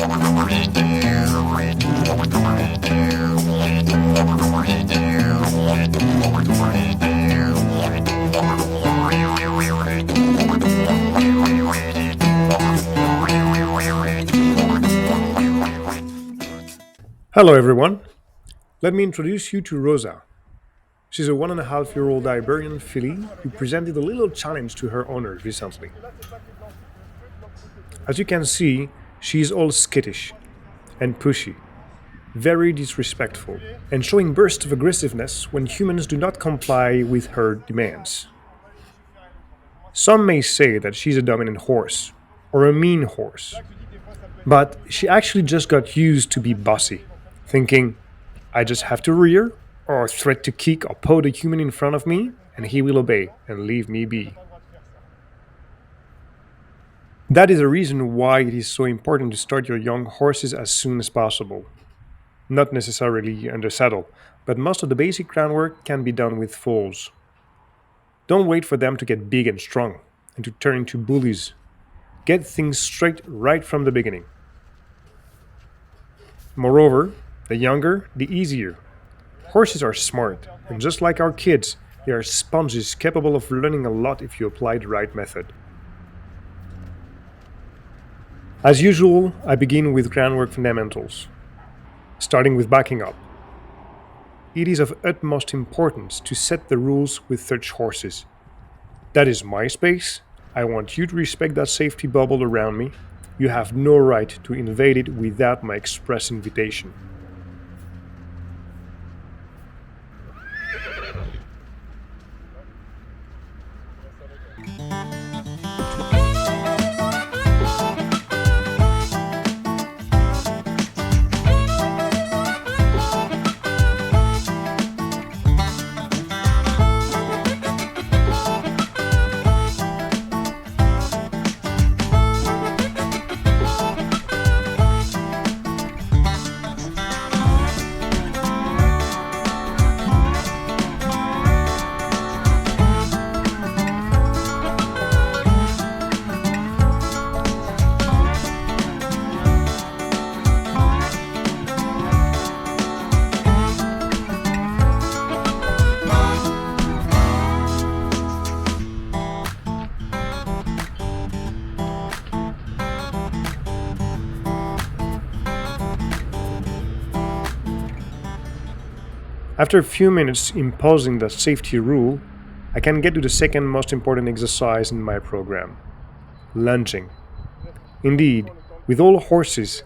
Hello, everyone. Let me introduce you to Rosa. She's a 1.5-year-old Iberian filly who presented a little challenge to her owners recently. As you can see, she is all skittish and pushy, very disrespectful, and showing bursts of aggressiveness when humans do not comply with her demands. Some may say that she's a dominant horse, or a mean horse, but she actually just got used to be bossy, thinking, I just have to rear, or threat to kick or paw the human in front of me, and he will obey and leave me be. That is the reason why it is so important to start your young horses as soon as possible. Not necessarily under saddle, but most of the basic groundwork can be done with foals. Don't wait for them to get big and strong and to turn into bullies. Get things straight right from the beginning. Moreover, the younger, the easier. Horses are smart, and just like our kids, they are sponges capable of learning a lot if you apply the right method. As usual, I begin with groundwork fundamentals, starting with backing up. It is of utmost importance to set the rules with such horses. That is my space. I want you to respect that safety bubble around me. You have no right to invade it without my express invitation. After a few minutes imposing the safety rule, I can get to the second most important exercise in my program, lunging. Indeed, with all horses,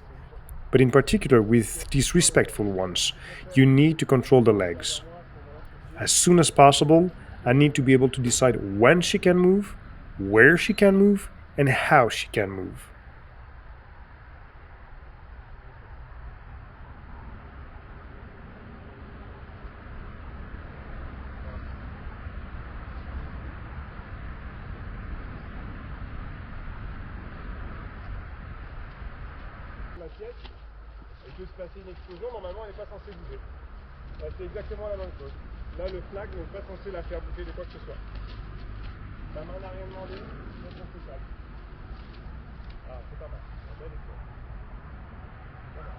but in particular with disrespectful ones, you need to control the legs. As soon as possible, I need to be able to decide when she can move, where she can move, and how she can move. La pièce, il peut se passer une explosion, normalement elle n'est pas censée bouger. Là, c'est exactement la même chose. Là le flag n'est pas censé la faire bouger de quoi que ce soit. La main n'a rien demandé, donc on se calme. Ah, c'est pas mal, un bel effort. Voilà.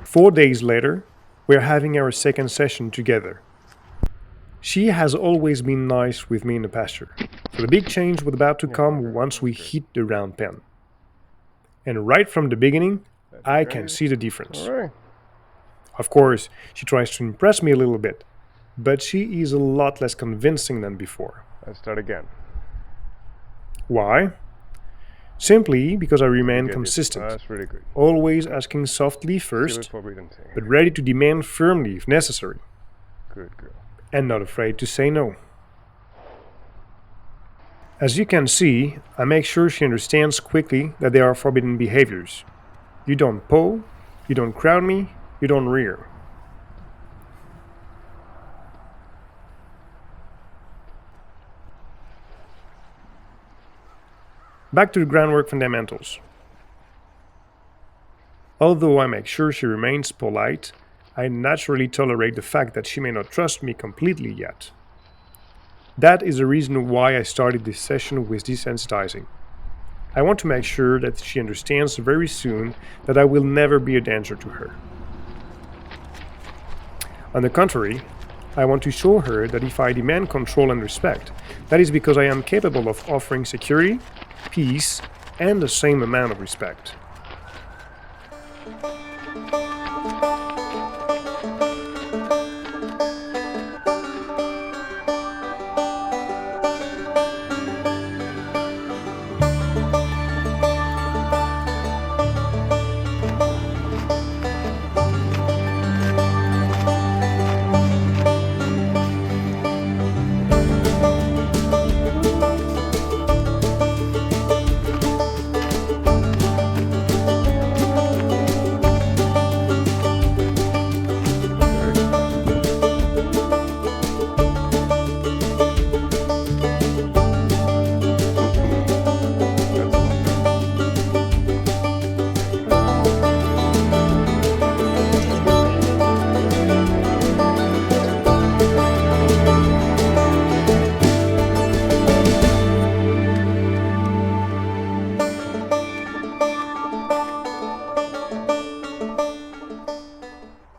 4 days later, we're having our second session together. She has always been nice with me in the pasture, so the big change was about to come once we hit the round pen. And right from the beginning, I can see the difference. All right. Of course, she tries to impress me a little bit, but she is a lot less convincing than before. Let's start again. Why? Simply because I remain Good. consistent, That's really good. always asking softly first, but ready to demand firmly if necessary, Good girl. and not afraid to say no. As you can see, I make sure she understands quickly that they are forbidden behaviors. You don't paw, you don't crowd me, you don't rear. Back to the groundwork fundamentals. Although I make sure she remains polite, I naturally tolerate the fact that she may not trust me completely yet. That is the reason why I started this session with desensitizing. I want to make sure that she understands very soon that I will never be a danger to her. On the contrary, I want to show her that if I demand control and respect, that is because I am capable of offering security, peace, and the same amount of respect.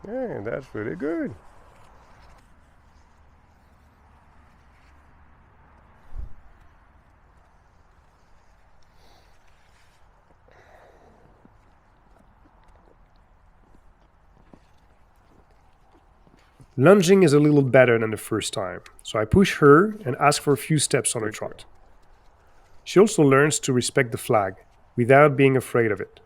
Yeah, that's really good. Lunging is a little better than the first time, so I push her and ask for a few steps on the trot. She also learns to respect the flag without being afraid of it.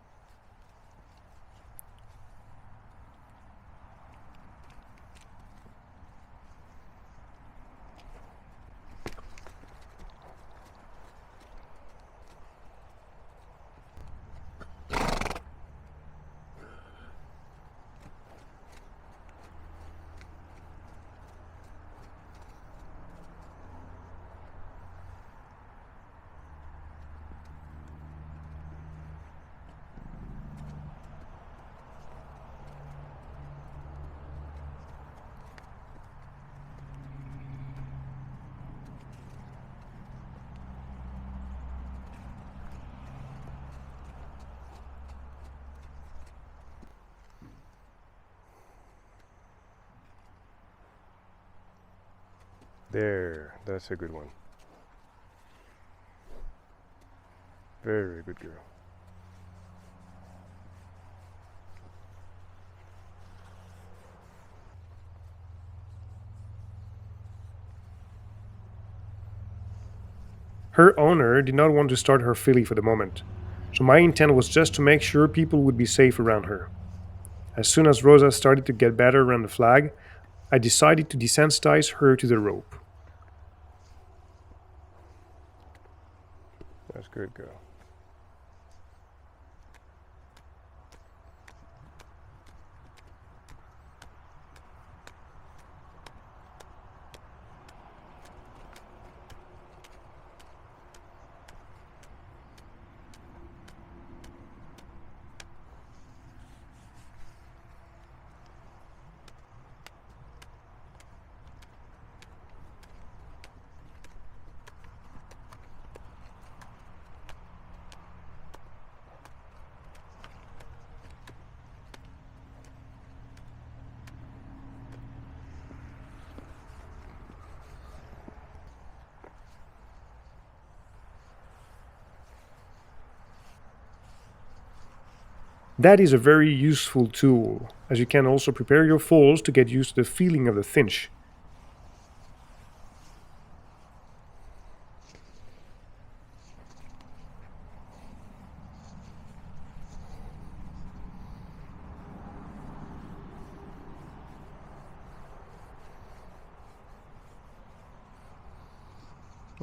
There, that's a good one. Very good girl. Her owner did not want to start her filly for the moment, so my intent was just to make sure people would be safe around her. As soon as Rosa started to get better around the flag, I decided to desensitize her to the rope. That's good, girl. That is a very useful tool, as you can also prepare your foals to get used to the feeling of the cinch.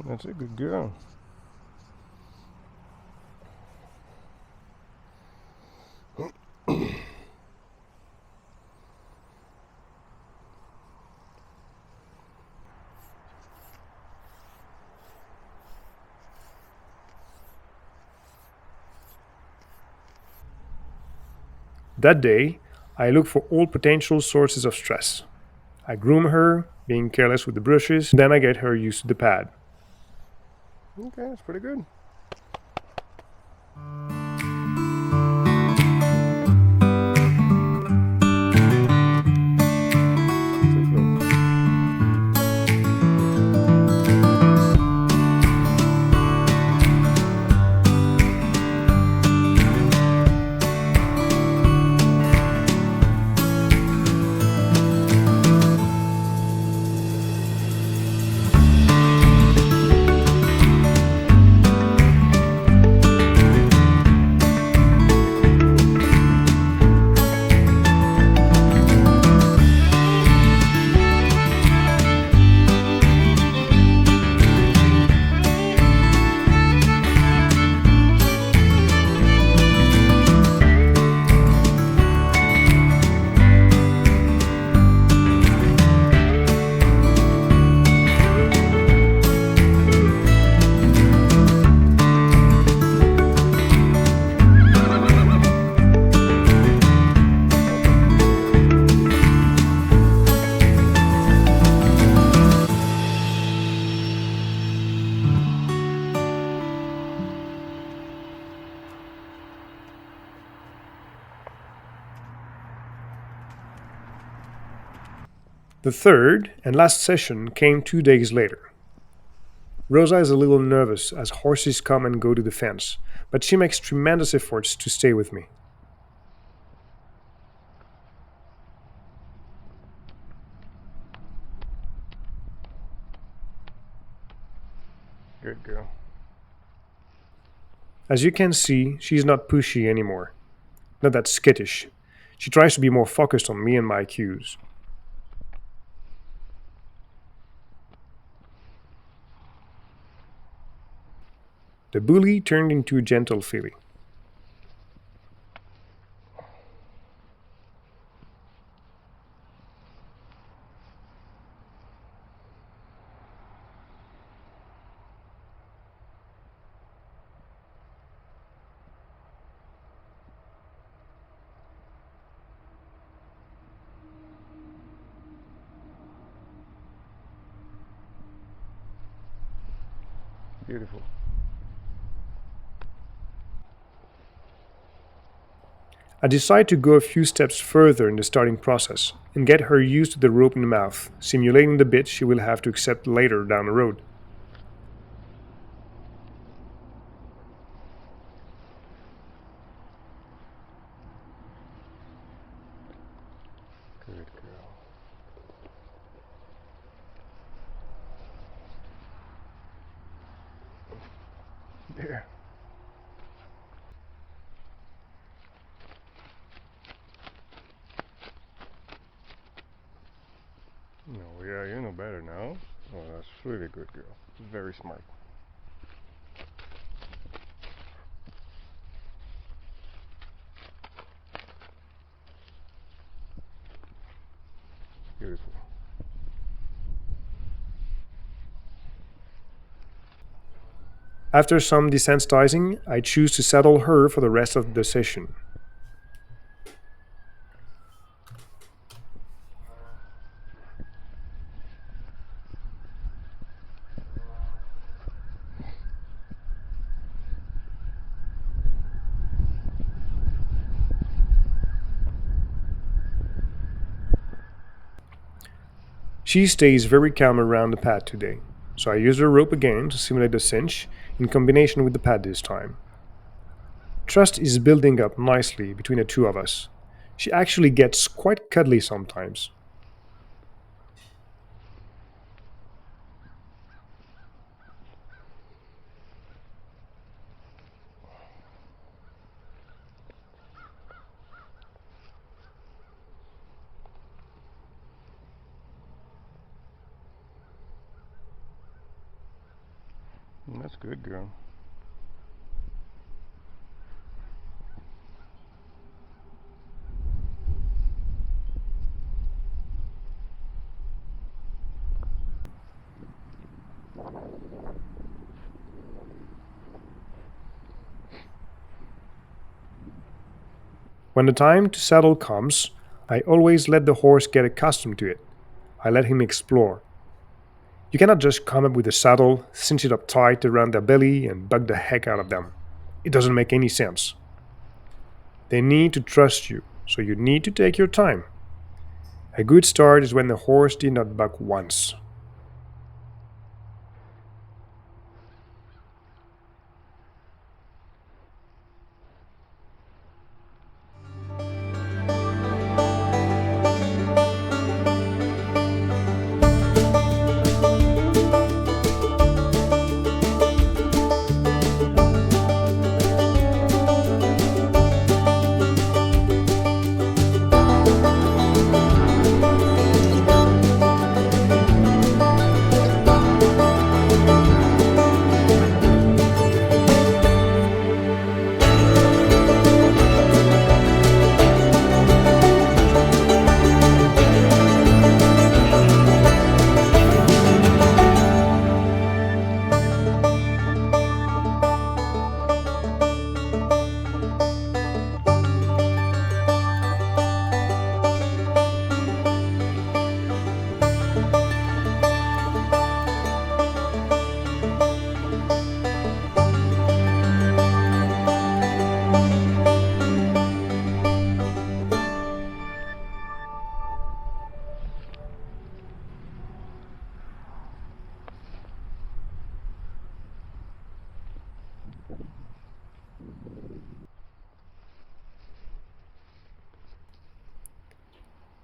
That's a good girl. That day, I look for all potential sources of stress. I groom her, being careless with the brushes, then I get her used to the pad. Okay, that's pretty good. The third and last session came 2 days later. Rosa is a little nervous as horses come and go to the fence, but she makes tremendous efforts to stay with me. Good girl. As you can see, she's not pushy anymore. Not that skittish. She tries to be more focused on me and my cues. The bully turned into a gentle filly. Beautiful. I decide to go a few steps further in the starting process and get her used to the rope in the mouth, simulating the bit she will have to accept later down the road. Good girl. There. No, yeah, you know better now. Oh, that's really good girl. Very smart. Beautiful. After some desensitizing, I choose to settle her for the rest of the session. She stays very calm around the pad today, so I use the rope again to simulate the cinch in combination with the pad this time. Trust is building up nicely between the two of us. She actually gets quite cuddly sometimes. That's good, girl. When the time to saddle comes, I always let the horse get accustomed to it. I let him explore. You cannot just come up with a saddle, cinch it up tight around their belly, and bug the heck out of them. It doesn't make any sense. They need to trust you, so you need to take your time. A good start is when the horse did not buck once.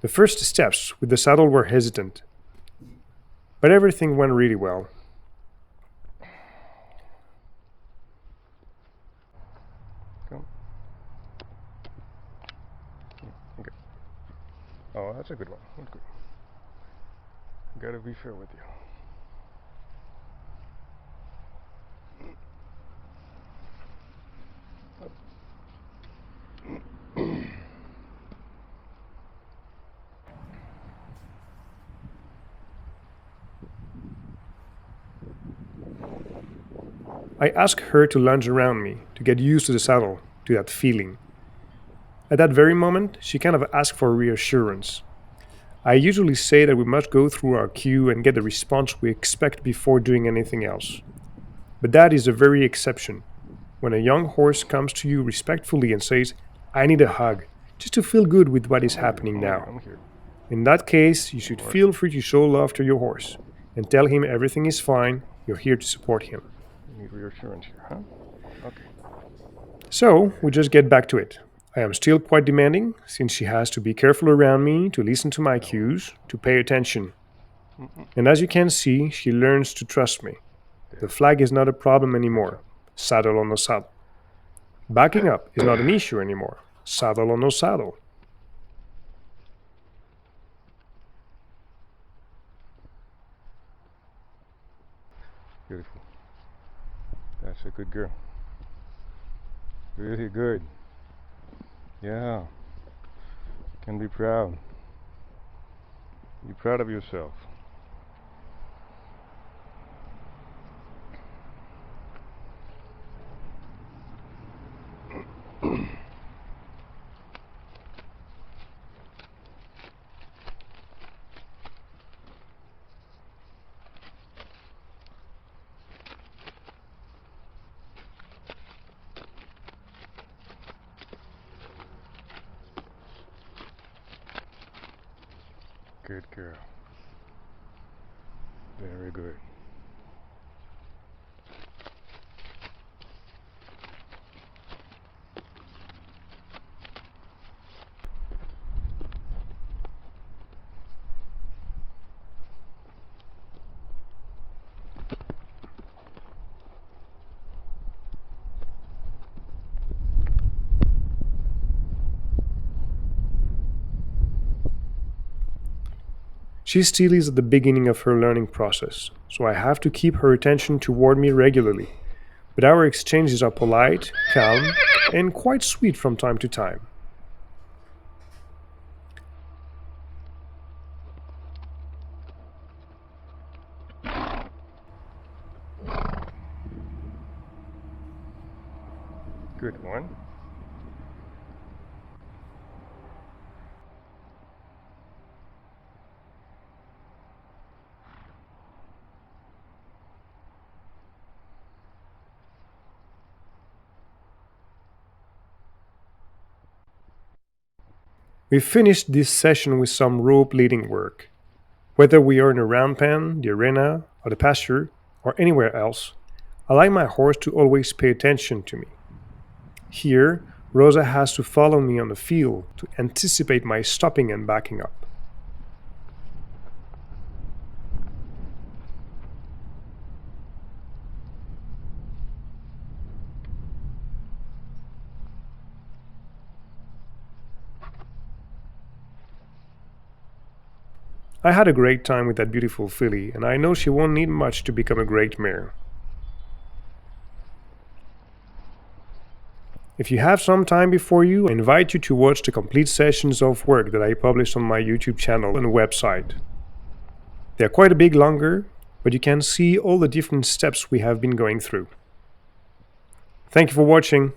The first steps with the saddle were hesitant, but everything went really well. Come. Okay. Oh, that's a good one. That's good. Gotta be fair with you. I asked her to lunge around me, to get used to the saddle, to that feeling. At that very moment, she kind of asked for reassurance. I usually say that we must go through our cue and get the response we expect before doing anything else. But that is a very exception. When a young horse comes to you respectfully and says, "I need a hug," just to feel good with what is happening now. I'm here. In that case, you should feel free to show love to your horse and tell him everything is fine, you're here to support him. You need reassurance here, huh? Okay. So, we just get back to it. I am still quite demanding, since she has to be careful around me, to listen to my cues, to pay attention. And as you can see, she learns to trust me. The flag is not a problem anymore. Saddle or no saddle. Backing up is not an issue anymore. Saddle or no saddle. Beautiful. That's a good girl. Really good. Yeah. Can be proud. Be proud of yourself. Good girl. Very good. She still is at the beginning of her learning process, so I have to keep her attention toward me regularly. But our exchanges are polite, calm, and quite sweet from time to time. Good one. We finished this session with some rope leading work. Whether we are in a round pen, the arena, or the pasture, or anywhere else, I like my horse to always pay attention to me. Here, Rosa has to follow me on the field to anticipate my stopping and backing up. I had a great time with that beautiful filly, and I know she won't need much to become a great mare. If you have some time before you, I invite you to watch the complete sessions of work that I published on my YouTube channel and website. They are quite a bit longer, but you can see all the different steps we have been going through. Thank you for watching.